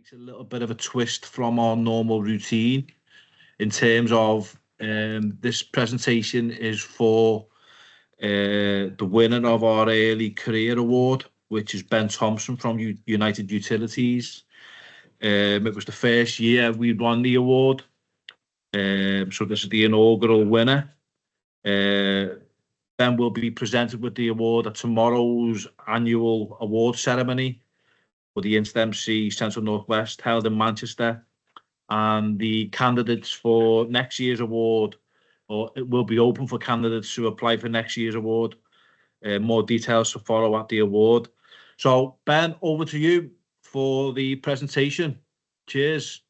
It's a little bit of a twist from our normal routine in terms of this presentation is for the winner of our early career award, which is Ben Thompson from United Utilities. It was the first year we won the award, so this is the inaugural winner. Ben will be presented with the award at tomorrow's annual award ceremony for the InstMC Central Northwest held in Manchester, and the candidates for next year's award, or it will be open for candidates to apply for next year's award. More details to follow at the award. So Ben, over to you for the presentation. Cheers.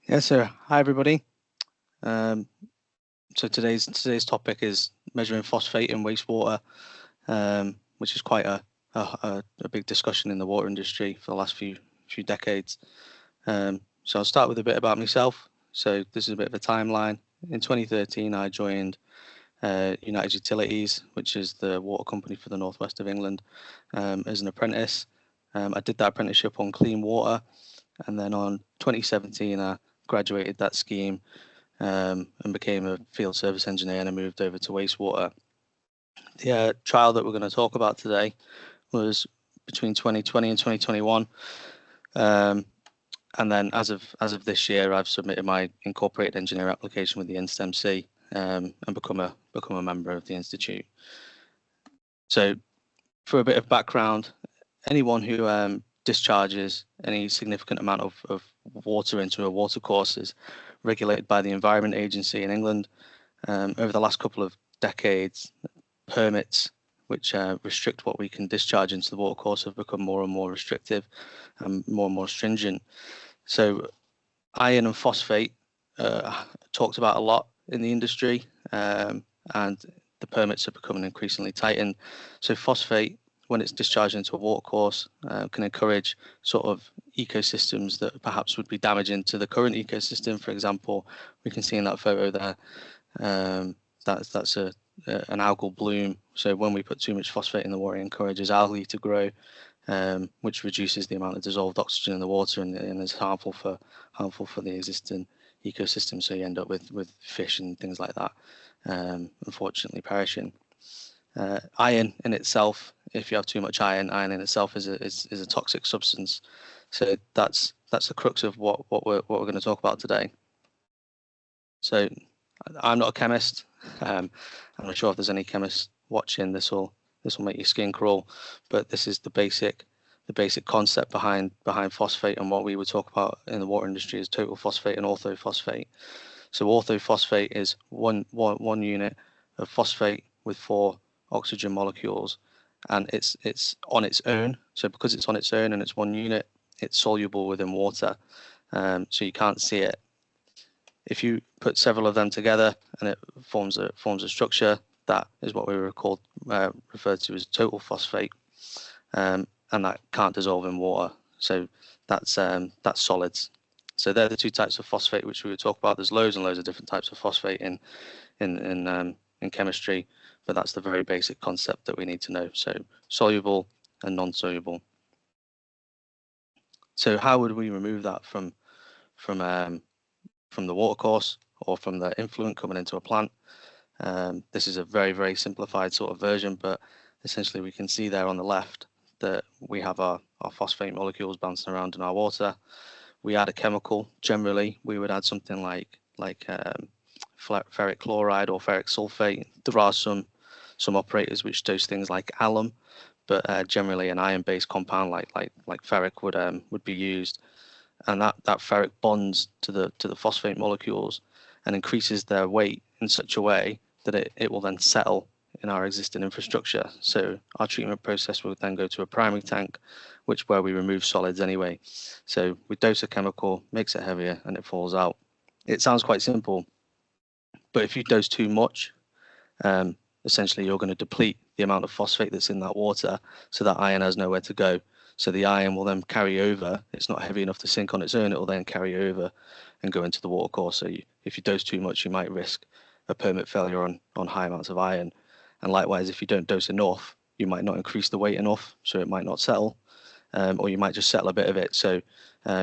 Yes, sir. Hi, everybody. So today's topic is measuring phosphate in wastewater, which is quite a big discussion in the water industry for the last few decades. So I'll start with a bit about myself. So this is a bit of a timeline. In 2013, I joined United Utilities, which is the water company for the northwest of England, as an apprentice. I did that apprenticeship on clean water, and then on 2017, I graduated that scheme and became a field service engineer, and I moved over to wastewater. The trial that we're going to talk about today was between 2020 and 2021. And then as of this year, I've submitted my incorporated engineer application with the InstMC and become a member of the institute. So for a bit of background, anyone who discharges any significant amount of water into a water course is regulated by the Environment Agency in England. Over the last couple of decades, permits which restrict what we can discharge into the water course have become more and more restrictive and more stringent. So iron and phosphate talked about a lot in the industry, and the permits are becoming increasingly tightened. So phosphate, when it's discharged into a water course, can encourage sort of ecosystems that perhaps would be damaging to the current ecosystem. For example, we can see in that photo there, that's an algal bloom. So when we put too much phosphate in the water, it encourages algae to grow, which reduces the amount of dissolved oxygen in the water and is harmful for the existing ecosystem. So you end up with fish and things like that, unfortunately perishing. Iron in itself, if you have too much iron in itself is a toxic substance. So that's the crux of what we're going to talk about today. So I'm not a chemist. I'm not sure if there's any chemists watching. This will make your skin crawl, but this is the basic concept behind phosphate, and what we would talk about in the water industry is total phosphate and orthophosphate. So orthophosphate is one unit of phosphate with 4 oxygen molecules, and it's on its own. So because it's on its own and it's one unit, it's soluble within water, so you can't see it. If you put several of them together and it forms a structure, that is what we referred to as total phosphate, and that can't dissolve in water. So that's solids. So they're the 2 types of phosphate which we would talk about. There's loads and loads of different types of phosphate in chemistry, but that's the very basic concept that we need to know. So soluble and non-soluble. So how would we remove that from the water course or from the influent coming into a plant? This is a very, very simplified sort of version, but essentially we can see there on the left that we have our phosphate molecules bouncing around in our water. We add a chemical. Generally, we would add something like ferric chloride or ferric sulfate. There are some operators which dose things like alum, but generally an iron-based compound like ferric would be used, and that ferric bonds to the phosphate molecules and increases their weight in such a way that it will then settle in our existing infrastructure. So our treatment process will then go to a primary tank, where we remove solids anyway. So we dose a chemical, makes it heavier, and it falls out. It sounds quite simple, but if you dose too much, essentially you're going to deplete the amount of phosphate that's in that water, so that iron has nowhere to go. So the iron will then carry over. It's not heavy enough to sink on its own. It will then carry over and go into the water course. So if you dose too much, you might risk a permit failure on high amounts of iron. And likewise, if you don't dose enough, you might not increase the weight enough, so it might not settle. or you might just settle a bit of it. So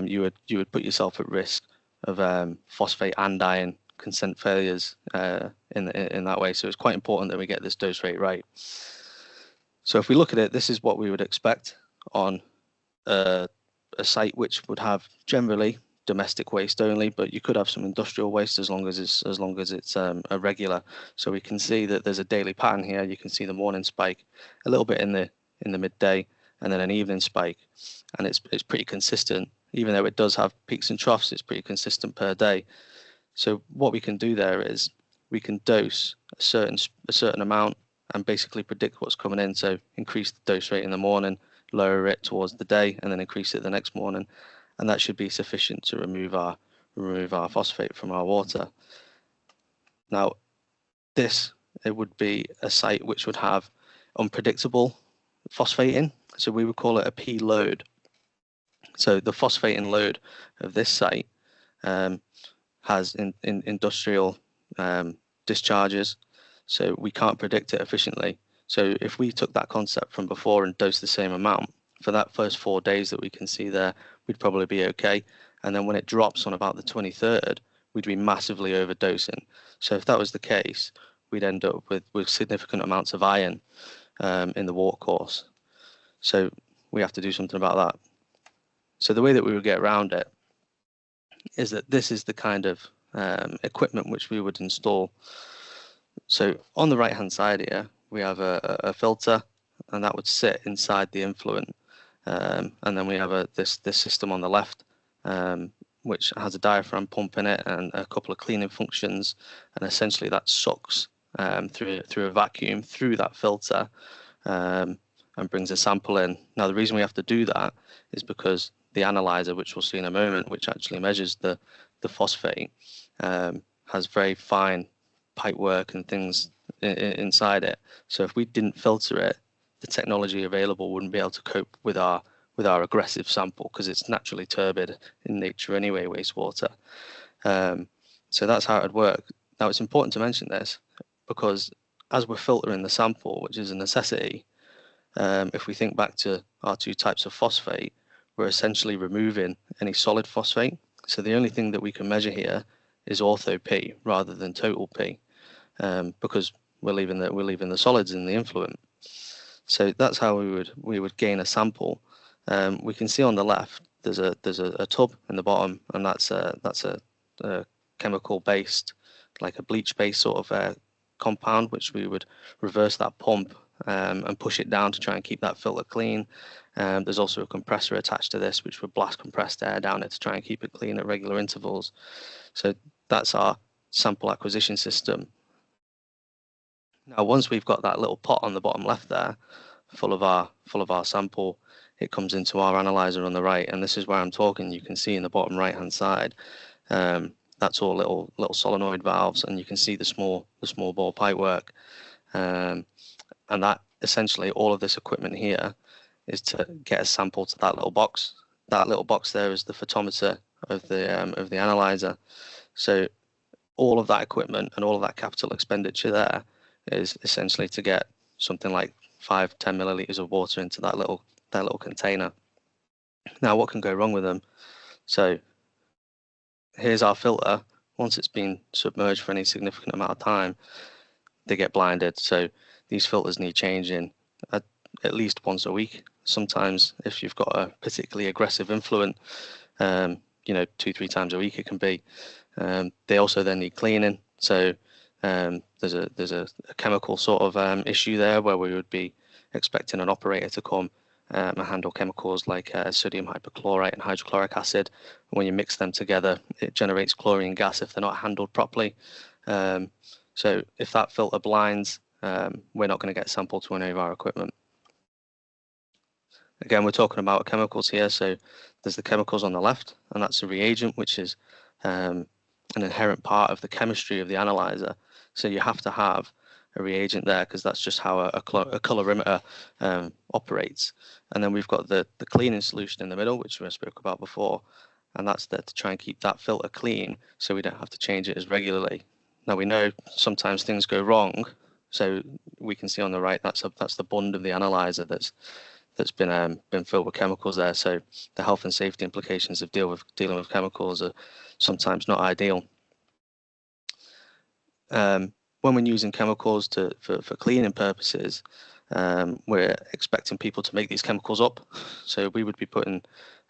you would put yourself at risk of phosphate and ion consent failures in that way. So it's quite important that we get this dose rate right. So if we look at it, this is what we would expect on a site which would have generally domestic waste only, but you could have some industrial waste as long as it's a regular. So we can see that there's a daily pattern here. You can see the morning spike, a little bit in the midday, and then an evening spike, and it's pretty consistent. Even though it does have peaks and troughs, it's pretty consistent per day. So what we can do there is we can dose a certain amount and basically predict what's coming in. So increase the dose rate in the morning, lower it towards the day, and then increase it the next morning, and that should be sufficient to remove our phosphate from our water. Now, it would be a site which would have unpredictable phosphating, so we would call it a P load. So the phosphating load of this site has industrial discharges, so we can't predict it efficiently. So if we took that concept from before and dosed the same amount, for that first 4 days that we can see there, we'd probably be okay. And then when it drops on about the 23rd, we'd be massively overdosing. So if that was the case, we'd end up with significant amounts of iron in the water course. So we have to do something about that. So the way that we would get around it is that this is the kind of equipment which we would install. So on the right hand side here, we have a filter, and that would sit inside the influent. And then we have this system on the left, which has a diaphragm pump in it and a couple of cleaning functions, and essentially that sucks through a vacuum through that filter and brings a sample in. Now the reason we have to do that is because the analyzer, which we'll see in a moment, which actually measures the phosphate, has very fine pipework and things inside it. So if we didn't filter it, the technology available wouldn't be able to cope with our aggressive sample, because it's naturally turbid in nature anyway, wastewater. So that's how it would work. Now it's important to mention this because as we're filtering the sample, which is a necessity, if we think back to our two types of phosphate, we're essentially removing any solid phosphate. So the only thing that we can measure here is ortho P rather than total P, because we're leaving the solids in the influent. So that's how we would gain a sample. We can see on the left there's a tub in the bottom, and that's a chemical based, like a bleach based sort of compound, which we would reverse that pump and push it down to try and keep that filter clean. There's also a compressor attached to this, which would blast compressed air down it to try and keep it clean at regular intervals. So that's our sample acquisition system. Now, once we've got that little pot on the bottom left there, full of our sample, it comes into our analyzer on the right, and this is where I'm talking. You can see in the bottom right hand side, that's all little solenoid valves, and you can see the small bore pipework, and that essentially all of this equipment here is to get a sample to that little box. That little box there is the photometer of the analyzer. So all of that equipment and all of that capital expenditure there is essentially to get something like 5-10 milliliters of water into that little container. Now, what can go wrong with them? So here's our filter. Once it's been submerged for any significant amount of time, they get blinded. So these filters need changing at least once a week. Sometimes, if you've got a particularly aggressive influent, 2-3 times a week it can be. They also then need cleaning. So there's a chemical sort of issue there where we would be expecting an operator to come and handle chemicals like sodium hypochlorite and hydrochloric acid. When you mix them together, it generates chlorine gas if they're not handled properly. So if that filter blinds, we're not going to get sampled to any of our equipment. Again, we're talking about chemicals here. So there's the chemicals on the left, and that's a reagent, which is an inherent part of the chemistry of the analyzer. So you have to have a reagent there because that's just how a colorimeter operates. And then we've got the cleaning solution in the middle, which we spoke about before, and that's there to try and keep that filter clean so we don't have to change it as regularly. Now, we know sometimes things go wrong, so we can see on the right that's the bund of the analyzer that's that's been filled with chemicals there. So the health and safety implications of dealing with chemicals are sometimes not ideal. When we're using chemicals for cleaning purposes, we're expecting people to make these chemicals up. So we would be putting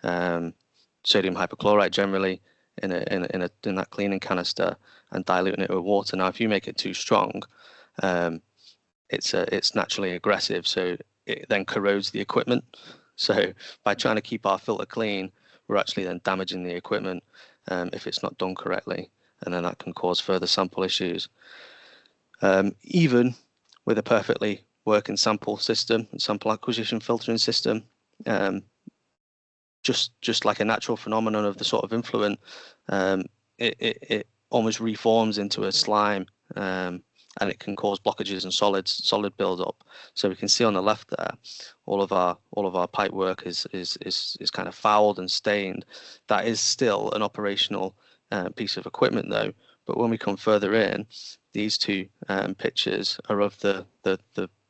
sodium hypochlorite generally in that cleaning canister and diluting it with water. Now, if you make it too strong, it's naturally aggressive, so it then corrodes the equipment. So by trying to keep our filter clean, we're actually then damaging the equipment if it's not done correctly, and then that can cause further sample issues. Even with a perfectly working sample system and sample acquisition filtering system, just like a natural phenomenon of the sort of influent, it almost reforms into a slime, and it can cause blockages and solid build-up. So we can see on the left there, all of our pipe work is kind of fouled and stained. That is still an operational piece of equipment though. But when we come further in, these two pictures are of the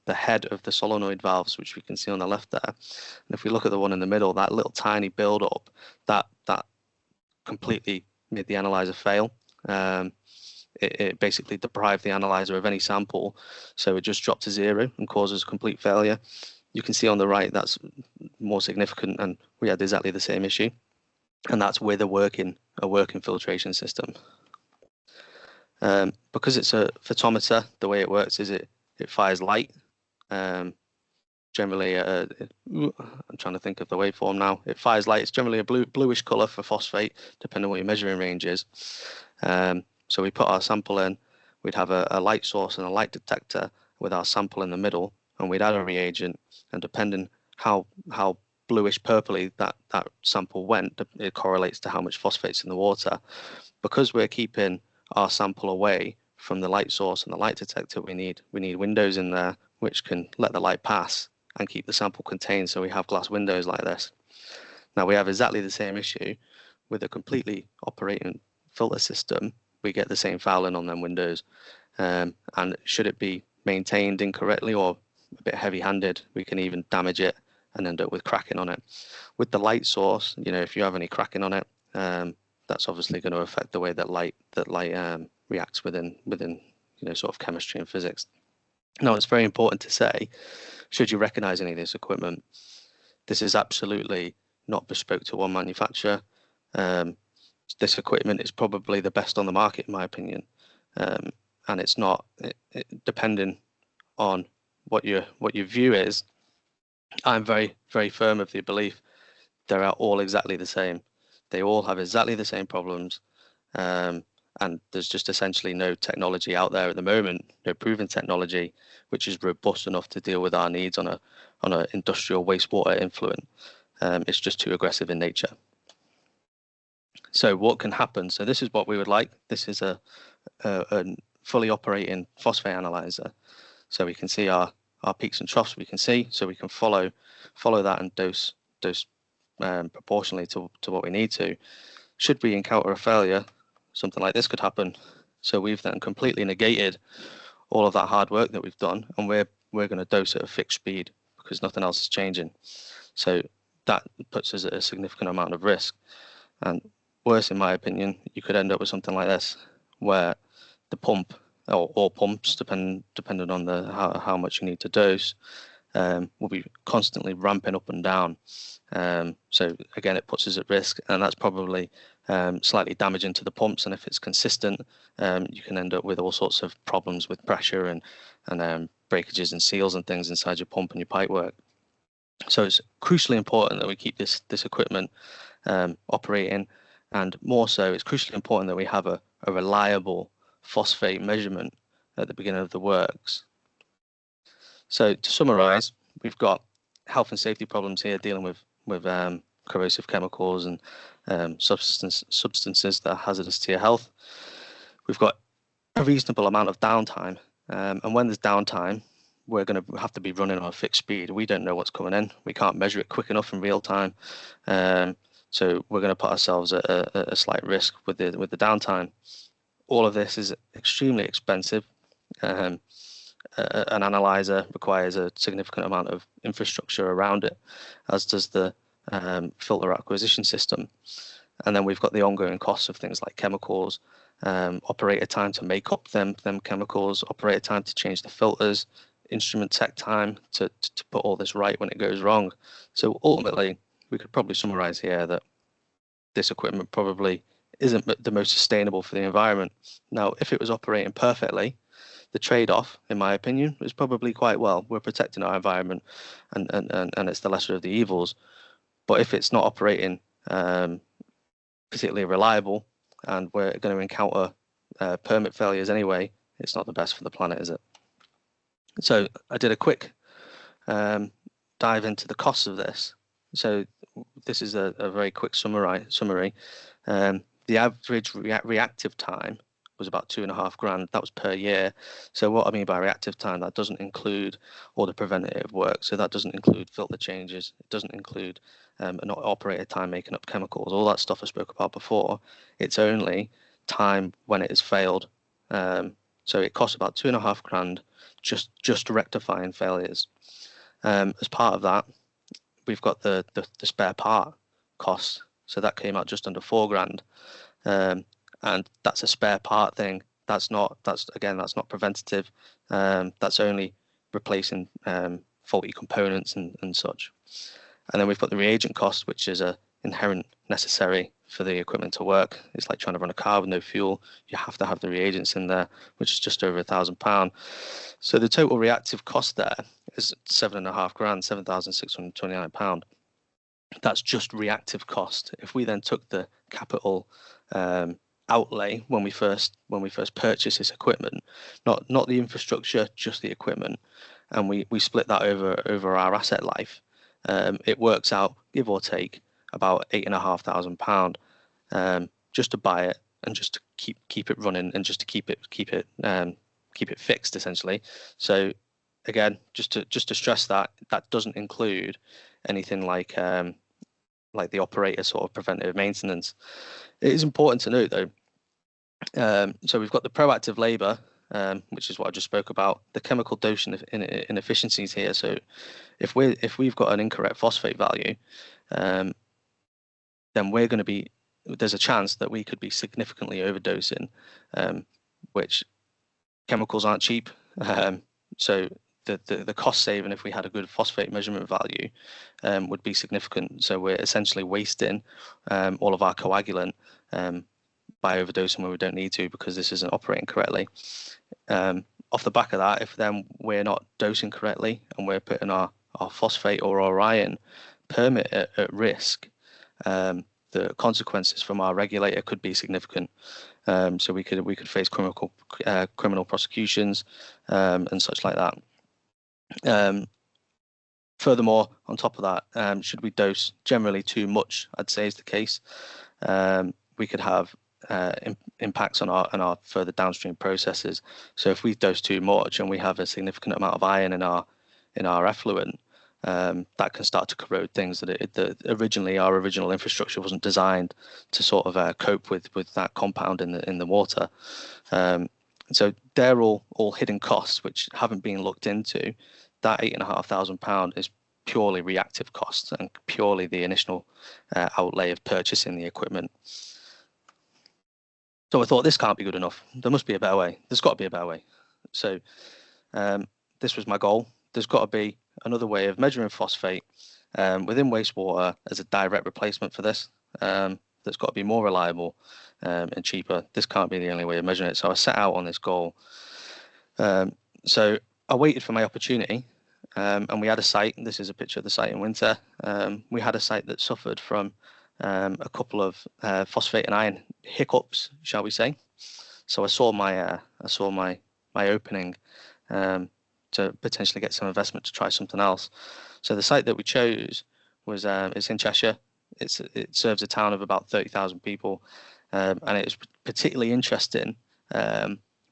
head of the solenoid valves, which we can see on the left there. And if we look at the one in the middle, that little tiny build-up, that completely made the analyzer fail. It basically deprived the analyzer of any sample, so it just dropped to zero and causes complete failure. You can see on the right that's more significant, and we had exactly the same issue, and that's with a working filtration system. Because it's a photometer, the way it works is it fires light. Generally, I'm trying to think of the waveform now. It fires light. It's generally a bluish color for phosphate, depending on what your measuring range is. So we put our sample in. We'd have a light source and a light detector with our sample in the middle, and we'd add a reagent. And depending how bluish purpley that sample went, it correlates to how much phosphate's in the water. Because we're keeping our sample away from the light source and the light detector, we need windows in there which can let the light pass and keep the sample contained, so we have glass windows like this. Now we have exactly the same issue with a completely operating filter system. We get the same fouling on them windows, and should it be maintained incorrectly or a bit heavy-handed, we can even damage it and end up with cracking on it. With the light source, if you have any cracking on it, that's obviously going to affect the way that light reacts within sort of chemistry and physics. Now, it's very important to say, should you recognize any of this equipment, this is absolutely not bespoke to one manufacturer. This equipment is probably the best on the market, in my opinion, and it's not depending on what your view is. I'm very, very firm of the belief they are all exactly the same. They all have exactly the same problems, and there's just essentially no technology out there at the moment, no proven technology which is robust enough to deal with our needs on a industrial wastewater influent. It's just too aggressive in nature. So what can happen? So this is what we would like. This is a fully operating phosphate analyzer. So we can see our peaks and troughs. We can see, so we can follow that and dose proportionally to what we need to. Should we encounter a failure, something like this could happen. So we've then completely negated all of that hard work that we've done, and we're going to dose at a fixed speed because nothing else is changing. So that puts us at a significant amount of risk. And worse, in my opinion, you could end up with something like this, where the pump or pumps, depending on how much you need to dose, will be constantly ramping up and down. So again, it puts us at risk, and that's probably slightly damaging to the pumps. And if it's consistent, you can end up with all sorts of problems with pressure and breakages and seals and things inside your pump and your pipe work. So it's crucially important that we keep this equipment operating, and more so, it's crucially important that we have a reliable phosphate measurement at the beginning of the works. So to summarize, we've got health and safety problems here dealing with corrosive chemicals and substances that are hazardous to your health. We've got a reasonable amount of downtime, and when there's downtime, we're going to have to be running on a fixed speed. We don't know what's coming in. We can't measure it quick enough in real time, so we're going to put ourselves at a slight risk with the downtime. All of this is extremely expensive, an analyzer, requires a significant amount of infrastructure around it, as does the filter acquisition system. And then we've got the ongoing costs of things like chemicals, operator time to make up them chemicals, operator time to change the filters, instrument tech time to put all this right when it goes wrong. So ultimately, we could probably summarize here that this equipment probably isn't the most sustainable for the environment. Now, if it was operating perfectly, the trade-off, in my opinion, is probably quite well. We're protecting our environment, and it's the lesser of the evils. But if it's not operating particularly reliable, and we're going to encounter permit failures anyway, it's not the best for the planet, is it? So I did a quick dive into the costs of this. So this is a very quick summary. The average reactive time was about £2.5 grand. That was per year. So what I mean by reactive time, that doesn't include all the preventative work. So that doesn't include filter changes. It doesn't include an operator time making up chemicals, all that stuff I spoke about before. It's only time when it has failed. So it costs about £2.5 grand just rectifying failures. As part of that, we've got the spare part costs. So that came out just under £4 grand. And that's a spare part thing. That's not preventative. That's only replacing faulty components and such. And then we've got the reagent cost, which is a inherent necessary for the equipment to work. It's like trying to run a car with no fuel. You have to have the reagents in there, which is just over £1,000. So the total reactive cost there is £7.5 grand, £7,629. That's just reactive cost. If we then took the capital outlay when we first purchased this equipment, not the infrastructure, just the equipment, and we split that over our asset life, it works out, give or take, about £8,500 just to buy it and just to keep it running and just to keep it fixed, essentially. So again, just to stress that doesn't include anything like the operator sort of preventative maintenance. It is important to note though. So we've got the proactive labour, which is what I just spoke about. The chemical dose inefficiencies here. So if we've got an incorrect phosphate value, then there's a chance that we could be significantly overdosing, which chemicals aren't cheap. So the cost saving, if we had a good phosphate measurement value, would be significant. So we're essentially wasting all of our coagulant by overdosing when we don't need to, because this isn't operating correctly. Off the back of that, if then we're not dosing correctly and we're putting our phosphate or our iron permit at risk, the consequences from our regulator could be significant. So we could face criminal prosecutions and such like that. Furthermore, on top of that, should we dose generally too much, I'd say is the case, we could have impacts on our further downstream processes. So if we dose too much and we have a significant amount of iron in our effluent, that can start to corrode things that originally our original infrastructure wasn't designed to sort of cope with that compound in the water. So they're all hidden costs which haven't been looked into. That £8,500 is purely reactive costs and purely the initial outlay of purchasing the equipment. So I thought, this can't be good enough. There must be a better way. There's got to be a better way. So this was my goal. There's got to be another way of measuring phosphate within wastewater as a direct replacement for this. That's got to be more reliable and cheaper. This can't be the only way of measuring it. So I set out on this goal. So I waited for my opportunity, and we had a site. This is a picture of the site in winter. We had a site that suffered from a couple of phosphate and iron hiccups, shall we say. So I saw my opening to potentially get some investment to try something else. So the site that we chose was it's in Cheshire. It serves a town of about 30,000 people, and it was particularly interesting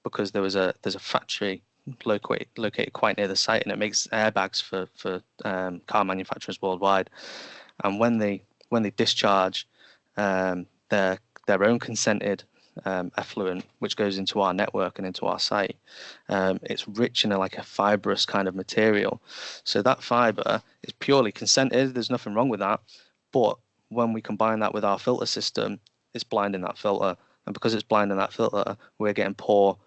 because there's a factory located quite near the site, and it makes airbags for car manufacturers worldwide. And when they discharge their own consented effluent which goes into our network and into our site. It's rich in a fibrous kind of material. So that fiber is purely consented. There's nothing wrong with that. But when we combine that with our filter system, it's blinding that filter. And because it's blinding that filter, we're getting poor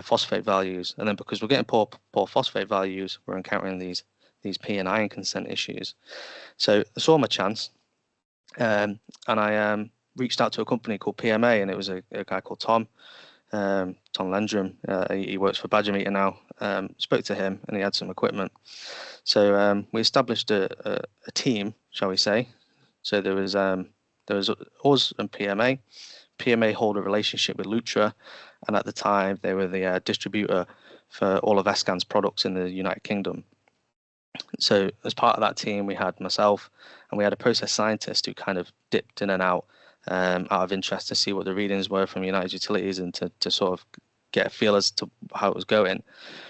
phosphate values. And then because we're getting poor phosphate values, we're encountering these P and ion consent issues. So I saw my chance, and I reached out to a company called PMA, and it was a guy called Tom Lendrum. He works for Badger Meter now. Spoke to him, and he had some equipment. So we established a team, shall we say. So there was us and PMA. PMA hold a relationship with Lutra, and at the time they were the distributor for all of Escan's products in the United Kingdom. So as part of that team, we had myself, and we had a process scientist who kind of dipped in and out of interest to see what the readings were from United Utilities and to sort of get a feel as to how it was going.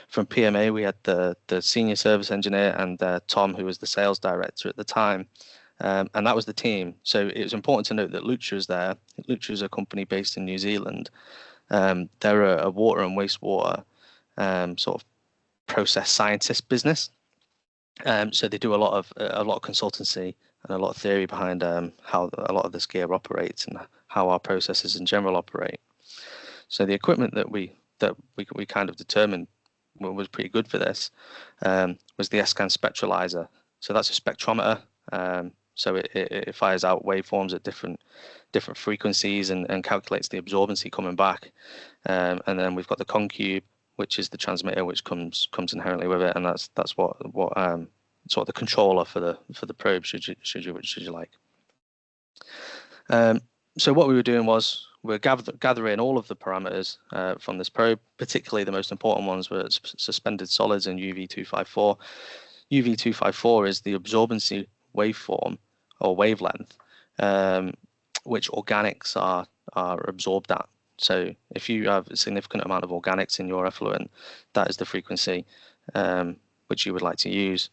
From PMA, we had the senior service engineer and Tom, who was the sales director at the time. And that was the team. So it was important to note that Lutra is there. Lutra is a company based in New Zealand. They're a water and wastewater sort of process scientist business. So they do a lot of consultancy and a lot of theory behind how a lot of this gear operates and how our processes in general operate. So the equipment that we kind of determined was pretty good for this was the Escan spectralyzer. So that's a spectrometer. So it fires out waveforms at different frequencies and calculates the absorbency coming back. And then we've got the Concube, which is the transmitter, which comes inherently with it, and that's what sort of the controller for the probe should you like. So what we were doing was we're gathering all of the parameters from this probe. Particularly the most important ones were suspended solids and UV254. UV254 is the absorbency waveform or wavelength which organics are absorbed at. So if you have a significant amount of organics in your effluent, that is the frequency which you would like to use.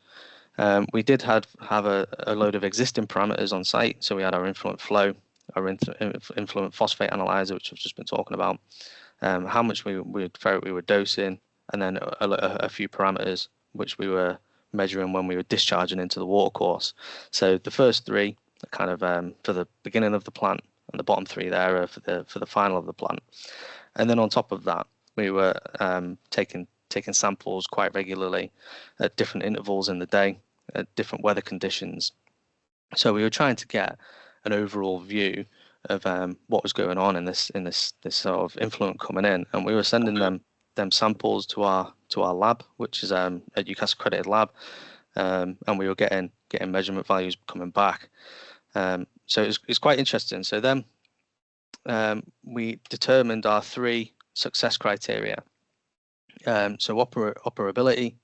We did have a load of existing parameters on site. So we had our influent flow, our influent phosphate analyzer, which I've just been talking about, how much we were dosing, and then a few parameters which we were measuring when we were discharging into the water course. So the first three are kind of for the beginning of the plant, and the bottom three there are for the final of the plant. And then on top of that, we were taking samples quite regularly at different intervals in the day, at different weather conditions. So we were trying to get an overall view of what was going on in this sort of influent coming in, and we were sending them samples to our lab, which is a UCAS accredited lab, and we were getting measurement values coming back. So it's quite interesting. So then we determined our three success criteria. So operability,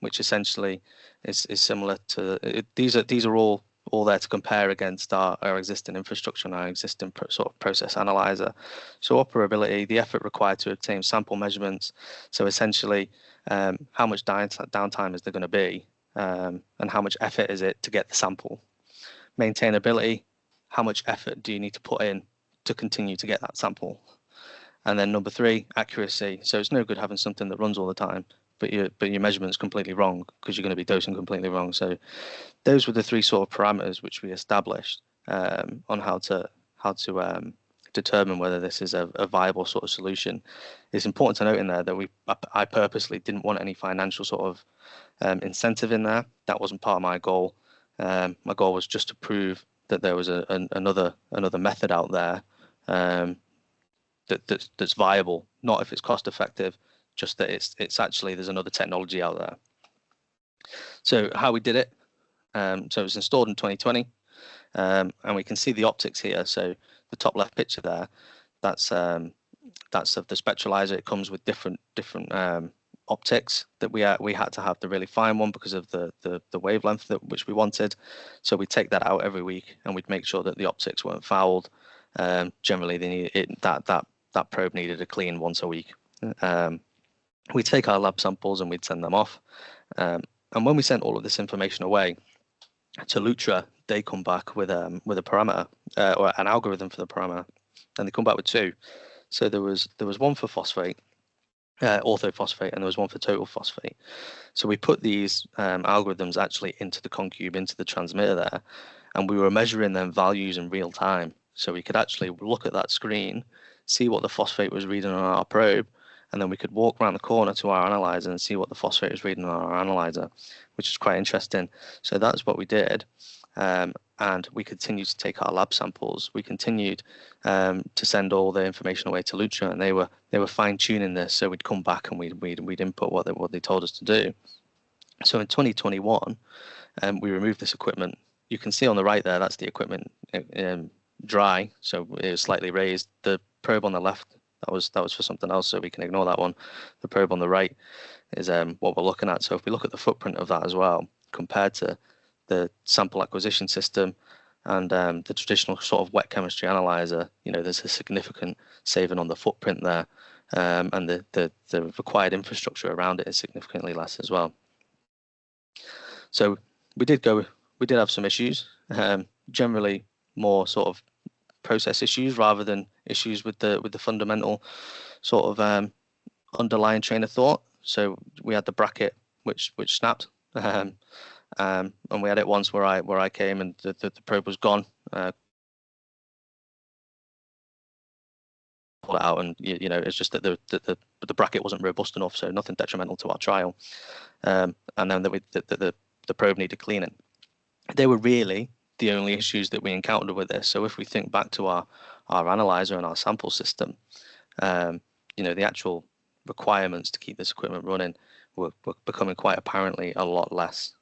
which essentially is similar to these are all there to compare against our existing infrastructure and our existing sort of process analyzer. So operability, the effort required to obtain sample measurements. So essentially, how much downtime is there going to be, and how much effort is it to get the sample? Maintainability, how much effort do you need to put in to continue to get that sample? And then number three, accuracy. So it's no good having something that runs all the time, but your measurement's completely wrong because you're going to be dosing completely wrong. So those were the three sort of parameters which we established on how to determine whether this is a viable sort of solution. It's important to note in there that I purposely didn't want any financial sort of incentive in there. That wasn't part of my goal. My goal was just to prove that there was another method out there that's viable, not if it's cost effective, just that it's actually there's another technology out there. So how we did it, so it was installed in 2020, and we can see the optics here. So the top left picture there, that's of the spectralyzer. It comes with different optics that we had to have the really fine one because of the wavelength which we wanted. So we take that out every week, and we'd make sure that the optics weren't fouled. Generally, that probe needed a clean once a week. We'd take our lab samples and we'd send them off. And when we sent all of this information away to Lutra, they come back with a parameter or an algorithm for the parameter. and they come back with two. So there was one for phosphate, orthophosphate, and there was one for total phosphate. So we put these algorithms actually into the concube, into the transmitter there, and we were measuring them values in real time. So we could actually look at that screen, see what the phosphate was reading on our probe, and then we could walk around the corner to our analyzer and see what the phosphate was reading on our analyzer, which is quite interesting. So that's what we did. And we continued to take our lab samples. We continued to send all the information away to Lutra, and they were fine tuning this. So we'd come back and we'd input what they told us to do. So in 2021, we removed this equipment. You can see on the right there, that's the equipment dry, so it was slightly raised. The probe on the left, that was for something else, so we can ignore that one. The probe on the right is what we're looking at. So if we look at the footprint of that as well, compared to the sample acquisition system and the traditional sort of wet chemistry analyzer, there's a significant saving on the footprint there, and the required infrastructure around it is significantly less as well. So we did have some issues, generally more sort of process issues rather than issues with the fundamental sort of underlying train of thought. So we had the bracket which snapped. And we had it once where I came and the probe was gone. Pull it out, and it's just that the bracket wasn't robust enough, so nothing detrimental to our trial. And then the probe needed cleaning. They were really the only issues that we encountered with this. So if we think back to our analyzer and our sample system, the actual requirements to keep this equipment running were becoming quite apparently a lot less.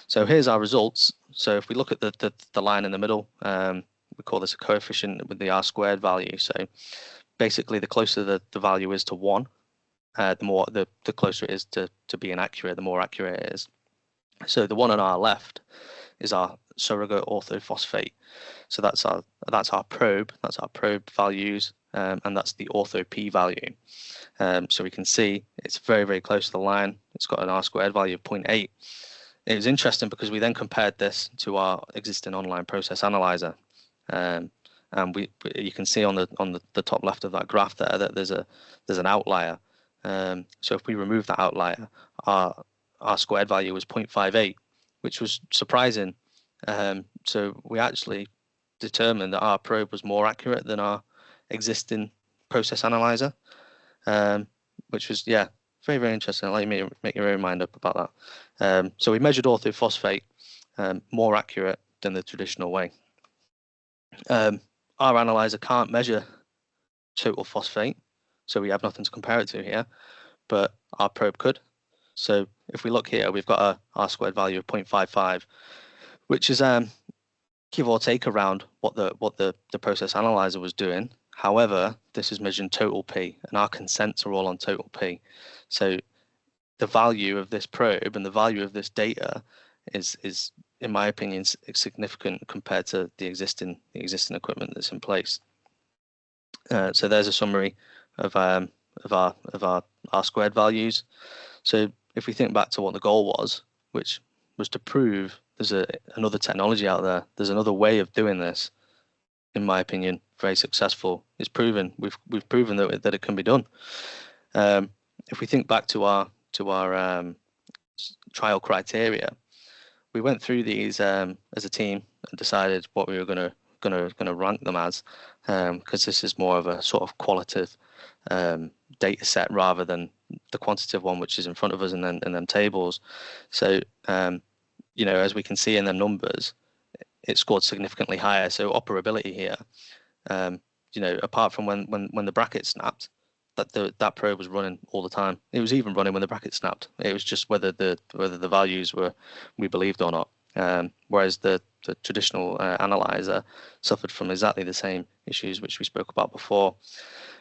So here's our results. So if we look at the line in the middle, we call this a coefficient with the R² value. So basically, the closer the value is to 1, the closer it is to being accurate, the more accurate it is. So the one on our left is our surrogate orthophosphate. So that's our probe. That's our probe values, and that's the ortho P value. So we can see it's very, very close to the line. It's got an R² value of 0.8. It was interesting because we then compared this to our existing online process analyzer, and you can see on the top left of that graph there that there's an outlier. So if we remove that outlier, our squared value was 0.58, which was surprising. So we actually determined that our probe was more accurate than our existing process analyzer, which was very, very interesting. I'll let you make your own mind up about that. So we measured orthophosphate, more accurate than the traditional way. Our analyzer can't measure total phosphate, so we have nothing to compare it to here, but our probe could. So if we look here, we've got a R² value of 0.55, which is give or take around what the process analyzer was doing. However, this is measuring total P, and our consents are all on total P. So the value of this probe and the value of this data is in my opinion, significant compared to the existing equipment that's in place. So there's a summary of our R² values. So if we think back to what the goal was, which was to prove there's another technology out there, there's another way of doing this, in my opinion, very successful. It's proven. We've proven that it can be done. If we think back to our trial criteria, we went through these as a team and decided what we were going to rank them as, because this is more of a sort of qualitative data set rather than the quantitative one, which is in front of us in them tables. So as we can see in the numbers, it scored significantly higher. So operability here, apart from when the bracket snapped, that probe was running all the time. It was even running when the bracket snapped. It was just whether the values we believed or not. Whereas the traditional analyzer suffered from exactly the same issues which we spoke about before.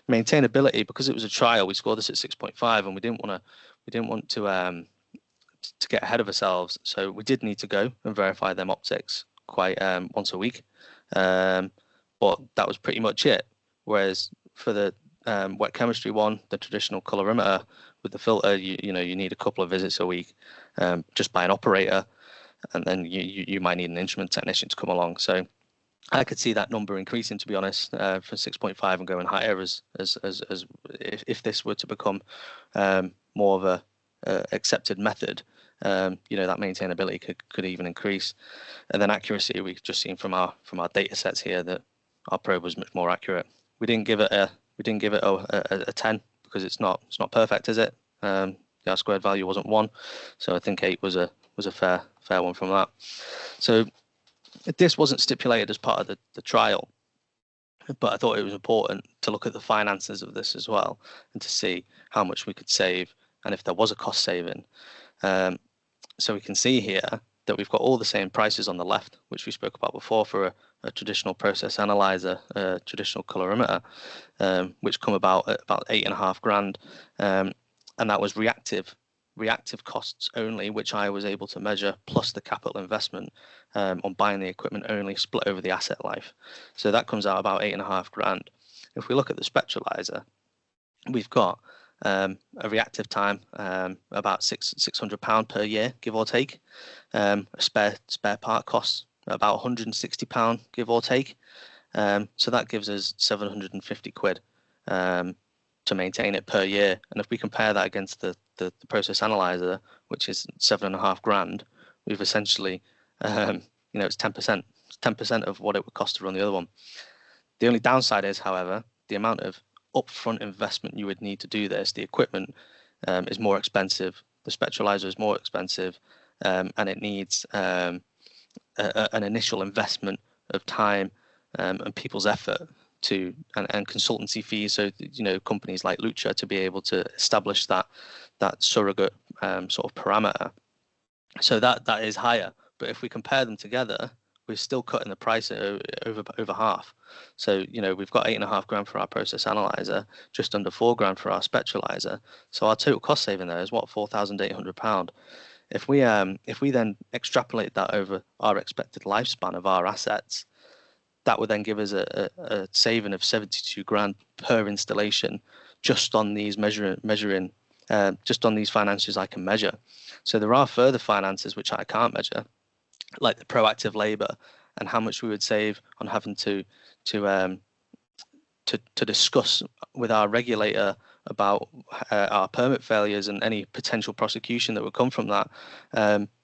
Maintainability, because it was a trial, we scored this at 6.5, and we didn't want to get ahead of ourselves. So we did need to go and verify them optics quite once a week, but that was pretty much it. Whereas for the wet chemistry one, the traditional colorimeter with the filter, you need a couple of visits a week, just by an operator, and then you might need an instrument technician to come along. So I could see that number increasing, to be honest, from 6.5 and going higher as if this were to become more of a accepted method. You know, that maintainability could even increase, and then accuracy. We've just seen from our data sets here that our probe was much more accurate. We didn't give it a 10 because it's not perfect, is it? The R squared value wasn't 1, so I think 8 was a fair one from that. So this wasn't stipulated as part of the trial, but I thought it was important to look at the finances of this as well and to see how much we could save and if there was a cost saving. So we can see here that we've got all the same prices on the left, which we spoke about before for a traditional process analyzer, a traditional colorimeter, which come about at about £8.5 grand, and that was reactive costs only, which I was able to measure, plus the capital investment on buying the equipment only, split over the asset life. So that comes out about £8.5 grand. If we look at the spectralizer, we've got a reactive time about £600 per year, give or take. A spare part costs about £160, give or take. So that gives us 750 quid to maintain it per year. And if we compare that against the process analyzer, which is 7.5 grand, we've essentially, you know, it's 10%. It's 10% of what it would cost to run the other one. The only downside is, however, the amount of upfront investment you would need to do this. The equipment is more expensive. The spectralizer is more expensive, and it needs an initial investment of time and people's effort and consultancy fees. So, you know, companies like Lucha to be able to establish that surrogate sort of parameter. So that is higher. But if we compare them together, we're still cutting the price over half. So, you know, we've got 8.5 grand for our process analyzer, just under 4 grand for our spectralizer. So our total cost saving there is what, £4,800. If we then extrapolate that over our expected lifespan of our assets, that would then give us a saving of 72 grand per installation, just on these measuring, just on these finances I can measure. So there are further finances which I can't measure, like the proactive labour and how much we would save on having to discuss with our regulator about our permit failures and any potential prosecution that would come from that.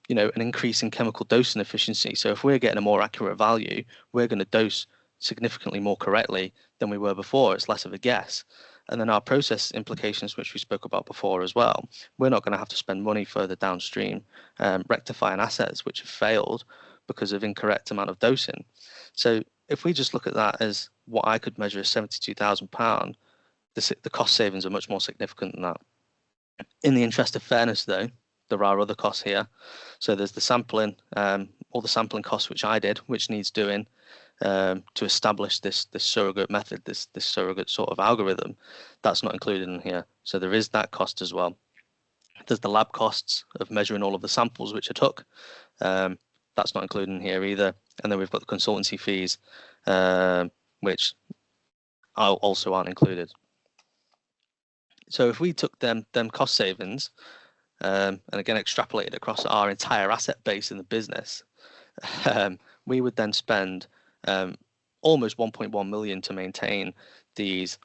You know, an increase in chemical dosing efficiency. So if we're getting a more accurate value, we're going to dose significantly more correctly than we were before. It's less of a guess. And then our process implications, which we spoke about before as well, we're not going to have to spend money further downstream rectifying assets which have failed because of incorrect amount of dosing. So if we just look at that as what I could measure as £72,000, the cost savings are much more significant than that. In the interest of fairness, though, there are other costs here. So there's the sampling, all the sampling costs which I did, which needs doing to establish this surrogate method, this surrogate sort of algorithm. That's not included in here. So there is that cost as well. There's the lab costs of measuring all of the samples which I took. That's not included in here either. And then we've got the consultancy fees, which also aren't included. So if we took them cost savings, and again extrapolated across our entire asset base in the business, we would then spend almost 1.1 million to maintain these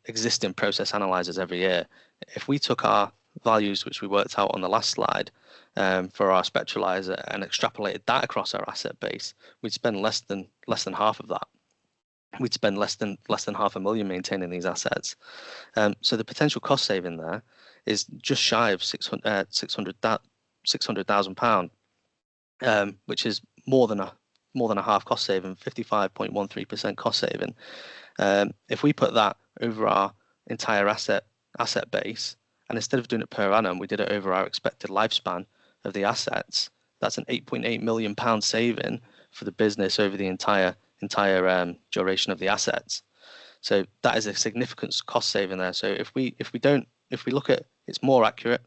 existing process analyzers every year. If we took our values, which we worked out on the last slide, for our spectralizer and extrapolated that across our asset base, we'd spend less than half of that. We'd spend less than £500,000 maintaining these assets. So the potential cost saving there is just shy of £600,000, which is more than a half cost saving, 55.13% cost saving. If we put that over our entire asset base, and instead of doing it per annum, we did it over our expected lifespan of the assets, that's an £8.8 million saving for the business over the entire duration of the assets. So that is a significant cost saving there. So if we look at, it's more accurate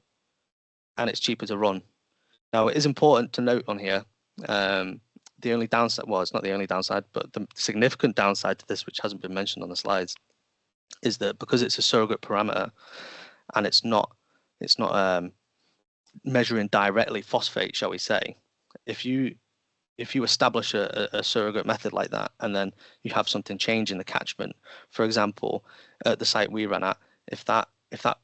and it's cheaper to run. Now it is important to note on here, the only downside, well, it's not the only downside, but the significant downside to this, which hasn't been mentioned on the slides, is that because it's a surrogate parameter and it's not measuring directly phosphate, shall we say, if you if you establish a surrogate method like that, and then you have something change in the catchment, for example, at the site we ran at, if that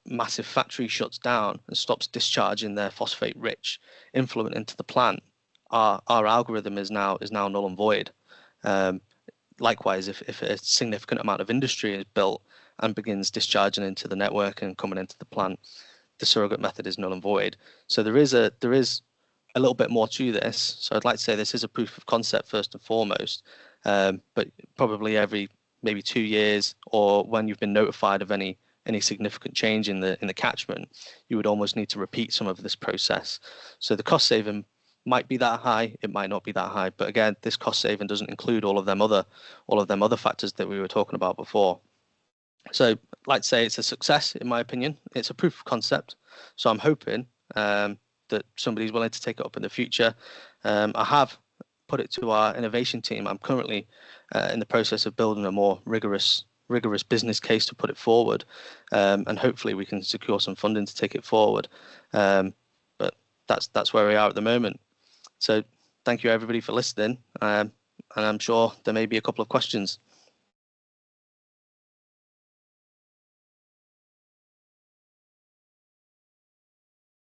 massive factory shuts down and stops discharging their phosphate rich influent into the plant, our algorithm is now null and void. Likewise, if a significant amount of industry is built and begins discharging into the network and coming into the plant, the surrogate method is null and void. So there is a little bit more to this. So I'd like to say this is a proof of concept first and foremost, but probably every maybe 2 years, or when you've been notified of any significant change in the catchment, you would almost need to repeat some of this process. So the cost saving might be that high, it might not be that high, but again, this cost saving doesn't include all of them other factors that we were talking about before. So I'd like to say it's a success, in my opinion. It's a proof of concept. So I'm hoping that somebody's willing to take it up in the future. I have put it to our innovation team. I'm currently in the process of building a more rigorous business case to put it forward, and hopefully we can secure some funding to take it forward. But that's where we are at the moment. So thank you everybody for listening, and I'm sure there may be a couple of questions.